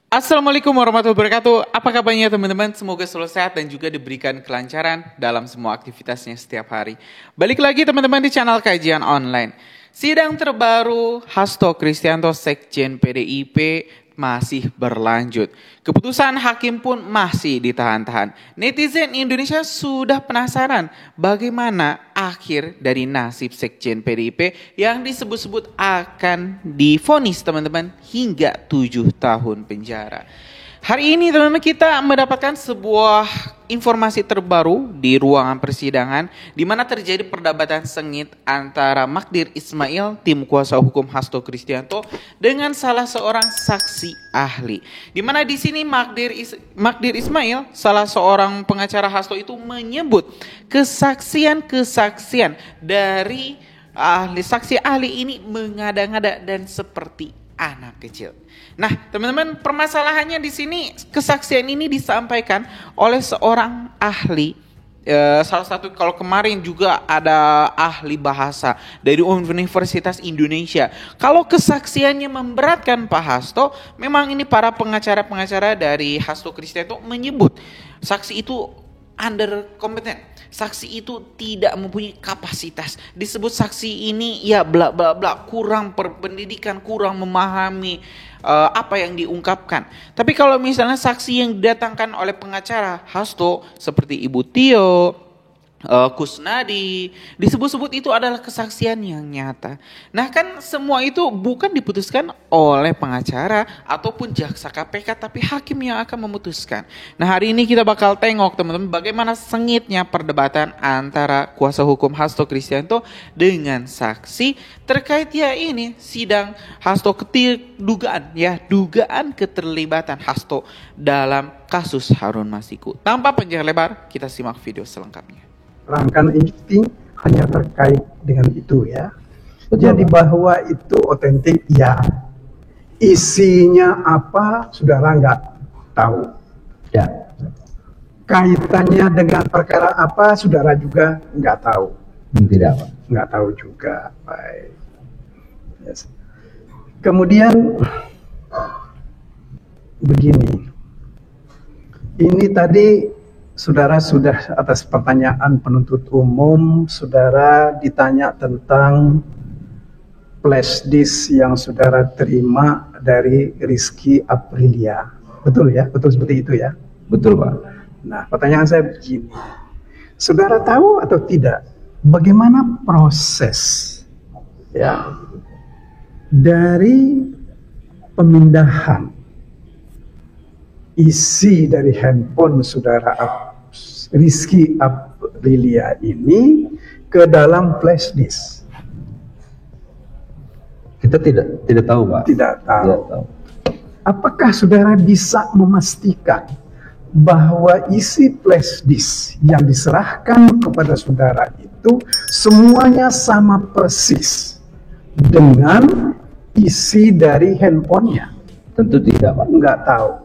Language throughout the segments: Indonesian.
Assalamualaikum warahmatullahi wabarakatuh. Apa kabarnya teman-teman? Semoga selalu sehat dan juga diberikan kelancaran dalam semua aktivitasnya setiap hari. Balik lagi teman-teman di channel kajian online. Sidang terbaru Hasto Kristianto Sekjen PDIP masih berlanjut. Keputusan hakim pun masih ditahan-tahan. Netizen Indonesia sudah penasaran bagaimana akhir dari nasib Sekjen PDIP yang disebut-sebut akan divonis teman-teman hingga 7 tahun penjara. Hari ini teman-teman kita mendapatkan sebuah informasi terbaru di ruangan persidangan di mana terjadi perdebatan sengit antara Magdir Ismail, tim kuasa hukum Hasto Kristianto dengan salah seorang saksi ahli. Di mana di sini Magdir Ismail, salah seorang pengacara Hasto itu menyebut kesaksian-kesaksian dari saksi ahli ini mengada-ngada dan seperti anak kecil. Nah, teman-teman, permasalahannya di sini kesaksian ini disampaikan oleh seorang ahli. Salah satu kalau kemarin juga ada ahli bahasa dari Universitas Indonesia. Kalau kesaksiannya memberatkan Pak Hasto, memang ini para pengacara-pengacara dari Hasto Kristianto menyebut saksi itu underkompeten. Saksi itu tidak mempunyai kapasitas. Disebut saksi ini ya bla bla bla, kurang berpendidikan, kurang memahami apa yang diungkapkan. Tapi kalau misalnya saksi yang didatangkan oleh pengacara Hasto seperti Ibu Tio, Kusnadi, disebut-sebut itu adalah kesaksian yang nyata. Nah kan semua itu bukan diputuskan oleh pengacara ataupun jaksa KPK, tapi hakim yang akan memutuskan. Nah hari ini kita bakal tengok teman-teman bagaimana sengitnya perdebatan antara kuasa hukum Hasto Kristianto dengan saksi terkait ya ini sidang Hasto dugaan keterlibatan Hasto dalam kasus Harun Masiku. Tanpa panjang lebar, kita simak video selengkapnya. Rangkaian inti hanya terkait dengan itu ya. Jadi bahwa itu otentik ya. Isinya apa saudara nggak tahu. Ya. Kaitannya dengan perkara apa saudara juga nggak tahu. Tidak, Pak. Nggak tahu juga. Baik. Yes. Kemudian begini. Ini tadi saudara sudah atas pertanyaan penuntut umum, saudara ditanya tentang flash disk yang saudara terima dari Rizky Aprilia. Betul ya? Betul seperti itu ya? Betul, Pak. Nah, pertanyaan saya begini. Saudara tahu atau tidak bagaimana proses ya dari pemindahan isi dari handphone saudara Rizky Aprilia ini ke dalam flash disk? Kita tidak tahu, Pak. Tidak tahu. Tidak tahu. Apakah saudara bisa memastikan bahwa isi flash disk yang diserahkan kepada saudara itu semuanya sama persis dengan isi dari handphonenya? Tentu tidak, Pak. Enggak tahu.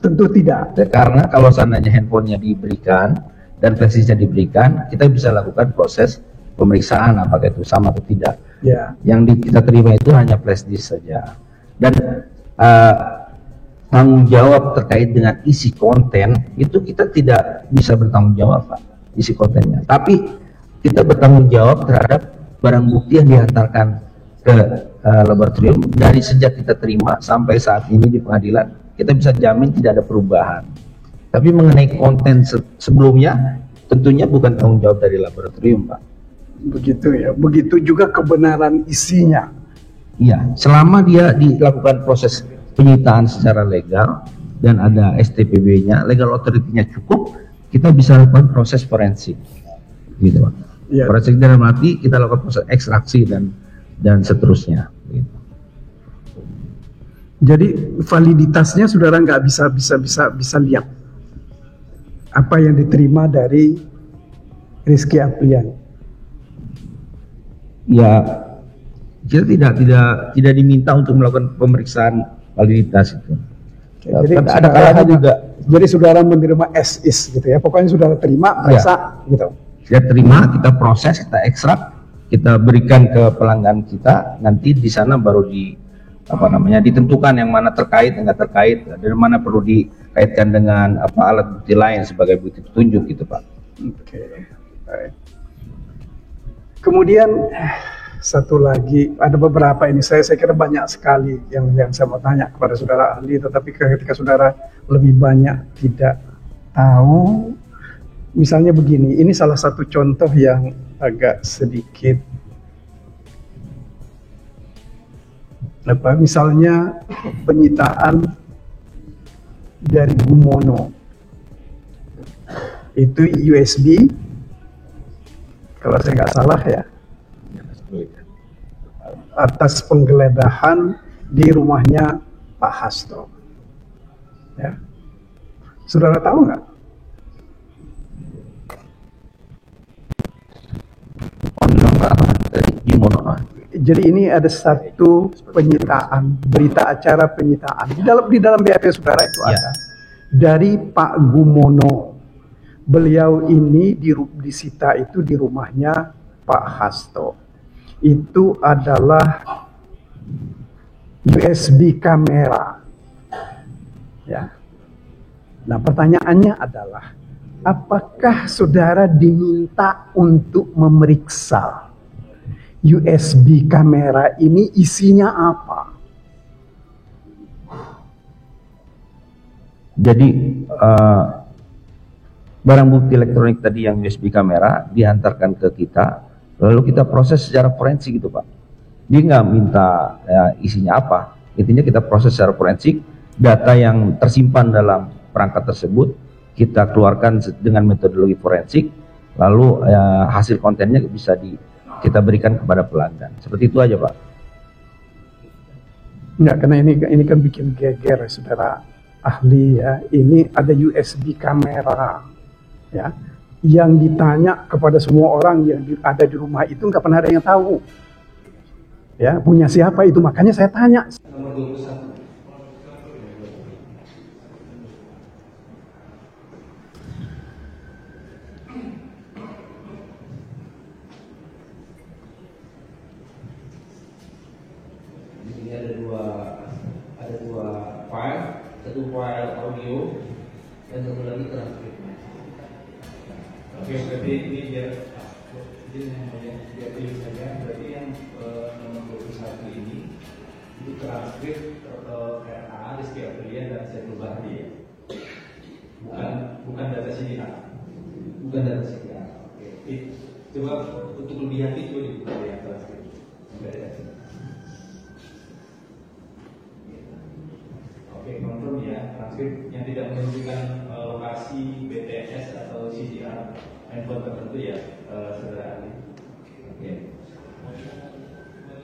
Tentu tidak. Karena kalau seandainya handphonenya diberikan dan flashdisknya diberikan, kita bisa lakukan proses pemeriksaan apakah itu sama atau tidak. Ya. Yang kita terima itu hanya flashdisk saja. Dan tanggung jawab terkait dengan isi konten itu kita tidak bisa bertanggung jawab, Pak, isi kontennya. Tapi kita bertanggung jawab terhadap barang bukti yang dihantarkan ke laboratorium dari sejak kita terima sampai saat ini di pengadilan. Kita bisa jamin tidak ada perubahan. Tapi mengenai konten sebelumnya, tentunya bukan tanggung jawab dari laboratorium, Pak. Begitu ya. Begitu juga kebenaran isinya. Iya, selama dia dilakukan proses penyitaan secara legal dan ada STPB-nya, legal authority-nya cukup, kita bisa lakukan proses forensik, gitu, Pak. Ya. Forensik dalam arti kita lakukan proses ekstraksi dan seterusnya. Gitu. Jadi validitasnya saudara nggak bisa lihat apa yang diterima dari Rizky Aprilia. Ya, kita tidak diminta untuk melakukan pemeriksaan validitas itu. Jadi ada kalanya juga. Jadi saudara menerima as is gitu ya. Pokoknya saudara terima, periksa gitu. Kita terima, kita proses, kita ekstrak, kita berikan ke pelanggan kita. Nanti di sana baru ditentukan yang mana terkait dan nggak terkait, dan mana perlu dikaitkan dengan alat bukti lain sebagai bukti petunjuk gitu Pak. Oke, baik. Kemudian satu lagi, ada beberapa ini saya kira banyak sekali yang saya mau tanya kepada saudara ahli, tetapi ketika saudara lebih banyak tidak tahu, misalnya begini, ini salah satu contoh yang agak sedikit misalnya penyitaan dari Gumono itu USB, kalau saya nggak salah ya, atas penggeledahan di rumahnya Pak Hasto. Ya. Saudara tahu nggak? Jadi ini ada satu penyitaan, berita acara penyitaan di dalam BAP saudara itu ada dari Pak Gumono. Beliau ini disita itu di rumahnya Pak Hasto. Itu adalah USB kamera. Ya. Nah, pertanyaannya adalah, apakah saudara diminta untuk memeriksa USB kamera ini isinya apa? Jadi barang bukti elektronik tadi yang USB kamera dihantarkan ke kita, lalu kita proses secara forensik gitu Pak. Dia nggak minta isinya apa, intinya kita proses secara forensik, data yang tersimpan dalam perangkat tersebut kita keluarkan dengan metodologi forensik, lalu hasil kontennya bisa kita berikan kepada pelanggan. Seperti itu aja Pak. Enggak, karena ini kan bikin geger saudara ahli ya. Ini ada USB kamera ya, yang ditanya kepada semua orang yang ada di rumah itu nggak pernah ada yang tahu ya punya siapa itu, makanya saya tanya. Nomor 21. Ada dua file, satu file audio dan satu lagi transkrip. Oke, berarti ini biar pilih saja. Berarti yang nomor 21 ini itu transkrip RA Rizky Aprilia dan Setu Bahri, bukan data CDA, bukan data CDA. Oke, coba untuk lebih hati coba dibuka ya transkrip. Oke, confirm ya, transkrip yang tidak menunjukkan lokasi BTS atau CDR handphone tertentu ya, saudara ahli. Oke.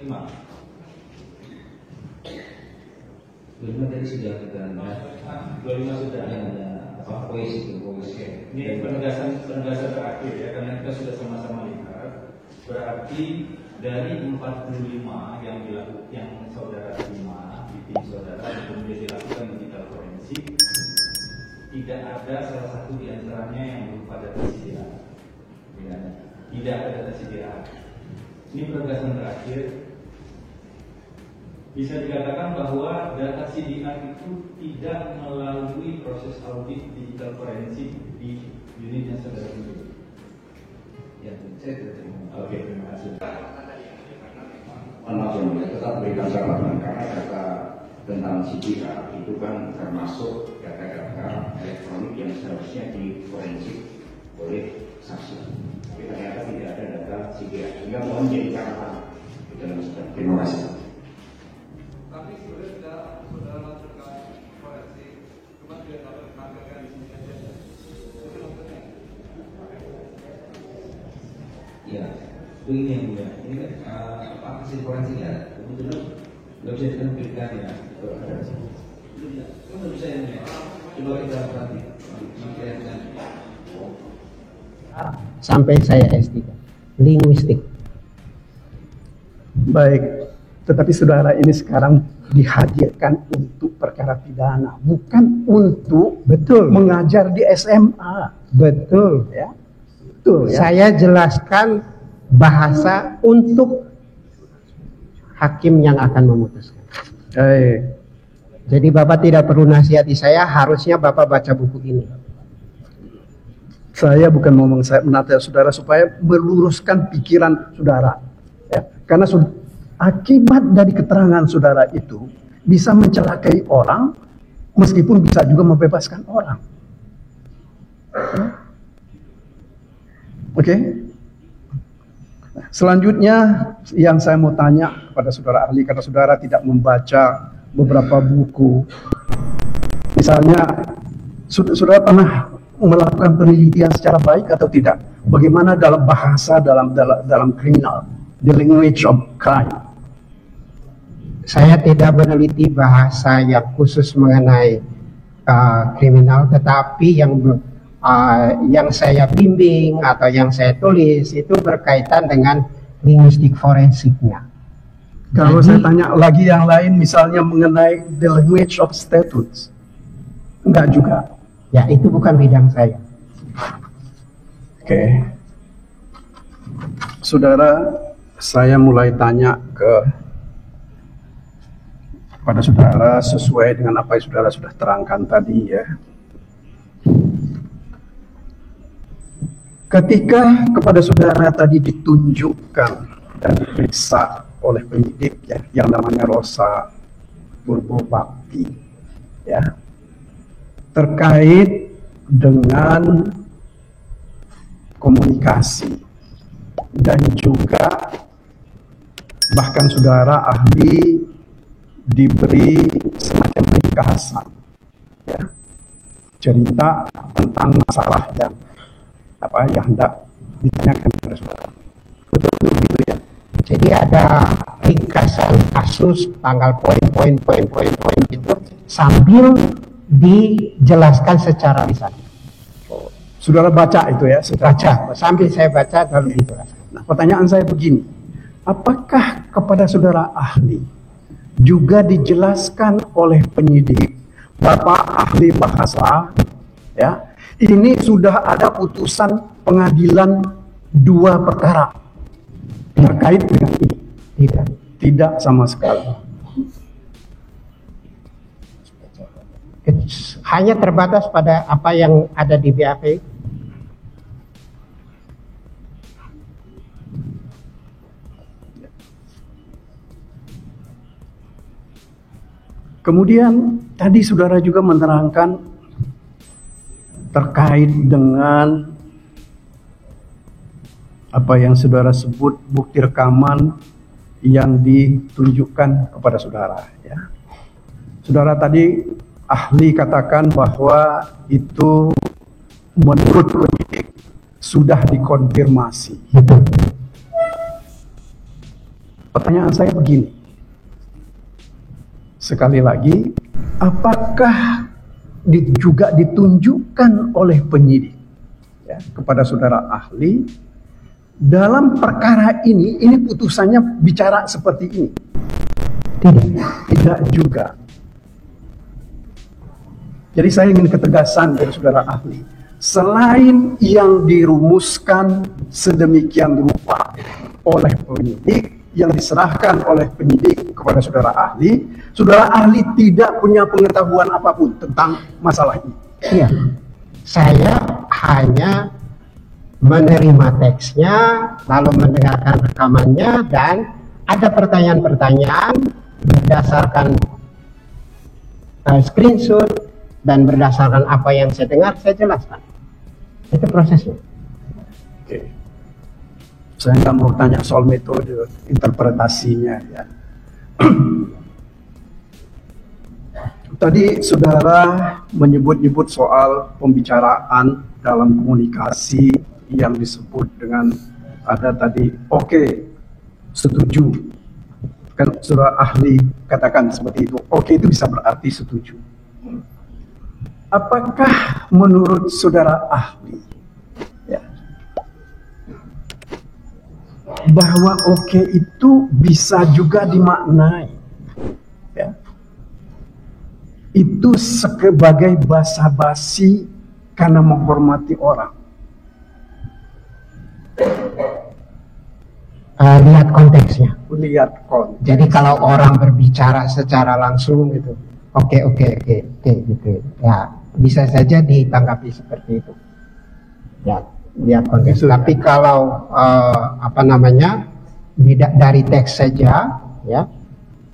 5. 25 tadi sudah kita 25 sudah ada voice itu voice. Ini penegasan terakhir ya, karena kita sudah sama-sama lihat. Berarti dari 45 yang saudara terima di tim saudara kemudian dilakukan digital forensik, tidak ada salah satu di antaranya yang berupa data CDR. Tidak ada data CDR. Ini penegasan terakhir. Bisa dikatakan bahwa data CDR itu tidak melalui proses audit digital forensik di unit yang saudara tunjuk. Ya, saya tidak terima. Oke, terima kasih. Maaf yang mulia, tetap berikan catatan karena data tentang CDR itu kan termasuk data-data elektronik yang seharusnya diforensik oleh saksi. Tapi ternyata tidak ada data CDR, sehingga mohon jadi catatan di dalam sidang. Terima kasih. Tapi sebenarnya sudah masukkan forensik, cuma tidak dapat ditampilkan di sini aja. Itu maksudnya. Ya, begini yang mulia. Ini kan hasil forensiknya kebetulan nggak bisa ditampilkan ya. Nggak bisa yang mulia. Coba kita perhatikan. Sampai saya S3 linguistik. Baik, tetapi saudara ini sekarang dihadirkan untuk perkara pidana, bukan untuk mengajar di SMA. Betul Ya, betul ya. Saya jelaskan bahasa untuk hakim yang akan memutuskan. Jadi Bapak tidak perlu nasihati saya, harusnya Bapak baca buku ini. Saya bukan ngomong saya menasihati saudara supaya meluruskan pikiran saudara. Ya. Karena akibat dari keterangan saudara itu bisa mencelakai orang, meskipun bisa juga membebaskan orang. Ya. Oke. Selanjutnya yang saya mau tanya kepada saudara ahli, karena saudara tidak membaca beberapa buku. Misalnya, saudara pernah melakukan penelitian secara baik atau tidak? Bagaimana dalam bahasa dalam kriminal, the language of crime? Saya tidak meneliti bahasa yang khusus mengenai kriminal, tetapi yang saya bimbing atau yang saya tulis itu berkaitan dengan linguistik forensiknya. Kalau saya tanya lagi yang lain, misalnya mengenai the language of statutes, enggak juga. Ya, itu bukan bidang saya. Oke. Saudara, saya mulai tanya kepada saudara sesuai dengan apa yang saudara sudah terangkan tadi ya. Ketika kepada saudara tadi ditunjukkan dan diperiksa oleh penyidik ya, yang namanya Rosa Purbobakti ya, terkait dengan komunikasi dan juga bahkan saudara ahli diberi semacam ringkasan ya, cerita tentang masalah yang hendak ditanyakan kepada saudara. Betul begitu ya. Jadi ada ringkasan kasus, tanggal poin itu sambil dijelaskan secara lisan. Saudara baca itu ya? Baca, sambil saya baca lalu dijelaskan. Nah, pertanyaan saya begini, apakah kepada saudara ahli juga dijelaskan oleh penyidik, Bapak ahli bahasa, ya, ini sudah ada putusan pengadilan 2 perkara terkait dengan ini? Tidak sama sekali. Hanya terbatas pada apa yang ada di BAP. Kemudian tadi saudara juga menerangkan terkait dengan apa yang saudara sebut bukti rekaman yang ditunjukkan kepada saudara ya. Saudara tadi ahli katakan bahwa itu menurut penyidik sudah dikonfirmasi. Pertanyaan saya begini, sekali lagi, apakah juga ditunjukkan oleh penyidik ya, kepada saudara ahli dalam perkara ini putusannya bicara seperti ini? Tidak juga. Jadi saya ingin ketegasan dari saudara ahli. Selain yang dirumuskan sedemikian rupa oleh penyidik, yang diserahkan oleh penyidik kepada saudara ahli tidak punya pengetahuan apapun tentang masalah ini. Iya, saya hanya menerima teksnya, lalu mendengarkan rekamannya, dan ada pertanyaan-pertanyaan berdasarkan screenshot dan berdasarkan apa yang saya dengar, saya jelaskan. Itu prosesnya. Oke. Saya nggak mau tanya soal metode interpretasinya ya. Tadi saudara menyebut-nyebut soal pembicaraan dalam komunikasi yang disebut dengan ada tadi oke, setuju. Kan saudara ahli katakan seperti itu. Oke itu bisa berarti setuju. Apakah menurut saudara ahli ya, bahwa oke itu bisa juga dimaknai ya, itu sebagai basa-basi karena menghormati orang? lihat konteksnya. Lihat konteks. Jadi kalau orang berbicara secara langsung gitu, oke gitu. Ya, bisa saja ditanggapi seperti itu. Ya, lihat konteks. Gitu, Tapi ya. kalau dari teks saja, ya,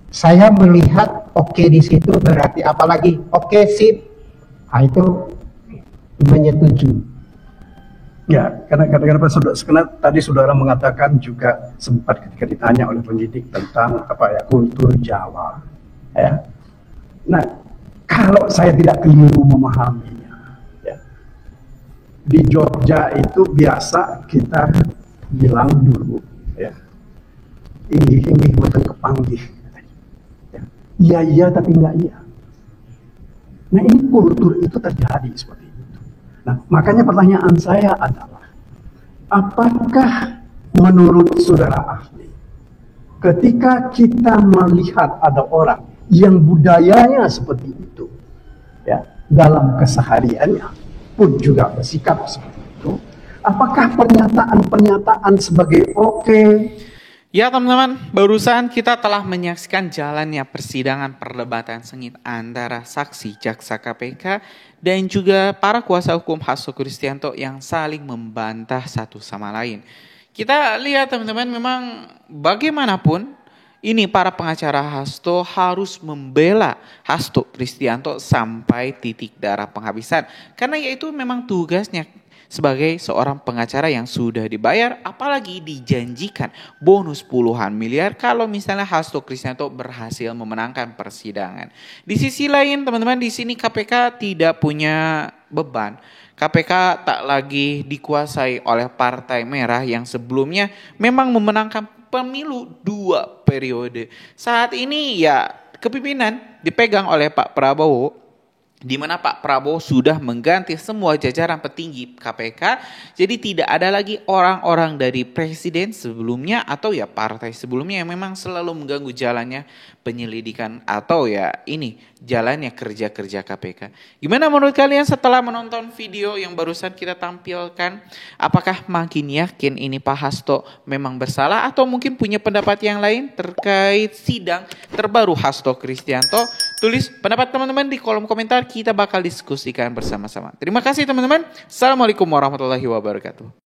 saya melihat di situ berarti apalagi sip, itu menyetujui. Ya, karena tadi saudara mengatakan juga sempat ketika ditanya oleh penyidik tentang kultur Jawa, ya. Nah, kalau saya tidak keliru memahaminya, ya, di Jogja itu biasa kita bilang dulu, ya, inggih boten kepanggih, ya, iya tapi enggak iya. Nah, ini kultur itu terjadi seperti itu. Nah, makanya pertanyaan saya adalah, apakah menurut saudara ahli, ketika kita melihat ada orang yang budayanya seperti itu, ya, dalam kesehariannya pun juga bersikap seperti itu, apakah pernyataan sebagai Ya teman-teman, barusan kita telah menyaksikan jalannya persidangan perdebatan sengit antara saksi jaksa KPK dan juga para kuasa hukum Hasto Kristianto yang saling membantah satu sama lain. Kita lihat teman-teman, memang bagaimanapun ini para pengacara Hasto harus membela Hasto Kristianto sampai titik darah penghabisan. Karena yaitu memang tugasnya sebagai seorang pengacara yang sudah dibayar, apalagi dijanjikan bonus puluhan miliar kalau misalnya Hasto Kristianto berhasil memenangkan persidangan. Di sisi lain teman-teman, di sini KPK tidak punya beban. KPK tak lagi dikuasai oleh Partai Merah yang sebelumnya memang memenangkan pemilu 2 periode. Saat ini ya kepemimpinan dipegang oleh Pak Prabowo, di mana Pak Prabowo sudah mengganti semua jajaran petinggi KPK. Jadi tidak ada lagi orang-orang dari presiden sebelumnya atau ya partai sebelumnya yang memang selalu mengganggu jalannya penyelidikan atau ya ini jalannya kerja-kerja KPK. Gimana menurut kalian setelah menonton video yang barusan kita tampilkan? Apakah makin yakin ini Pak Hasto memang bersalah atau mungkin punya pendapat yang lain terkait sidang terbaru Hasto Kristianto? Tulis pendapat teman-teman di kolom komentar, kita bakal diskusikan bersama-sama. Terima kasih teman-teman. Assalamualaikum warahmatullahi wabarakatuh.